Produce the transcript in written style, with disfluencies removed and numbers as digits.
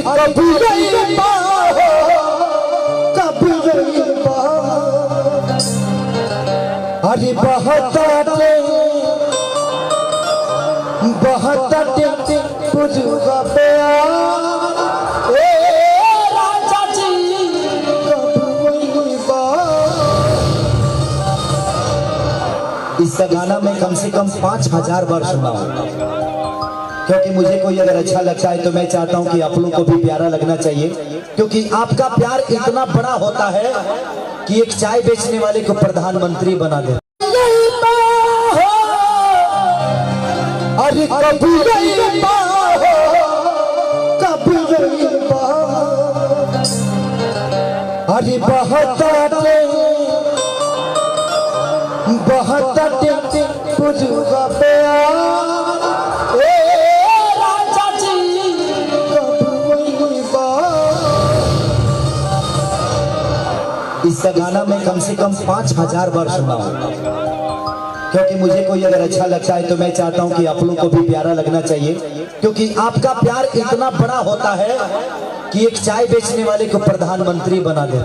कभी रहीबा हो कभी रहीबा अरे बहताटे बहताटे पुजुगा प्यार ए राजा जी कभी रहीबा। इस गाना में कम से कम 5000 बार सुना हूं, क्योंकि मुझे कोई अगर अच्छा लगता है तो मैं चाहता हूं कि आप लोगों को भी प्यारा लगना चाहिए, क्योंकि आपका प्यार इतना बड़ा होता है कि एक चाय बेचने वाले को प्रधानमंत्री बना दे। अरे कभी रहीबा हो कभी रहीबा अरे बहताटे बहताटे पुजुगा प्यार ए राजा जी कभी रहीबा। इस गाना में कम से कम 5000 बार सुना हूं, क्योंकि मुझे कोई अगर अच्छा लगता है तो मैं चाहता हूं कि आप लोगों को भी प्यारा लगना चाहिए, क्योंकि आपका प्यार इतना बड़ा होता है कि एक चाय बेचने वाले को प्रधानमंत्री बना दे।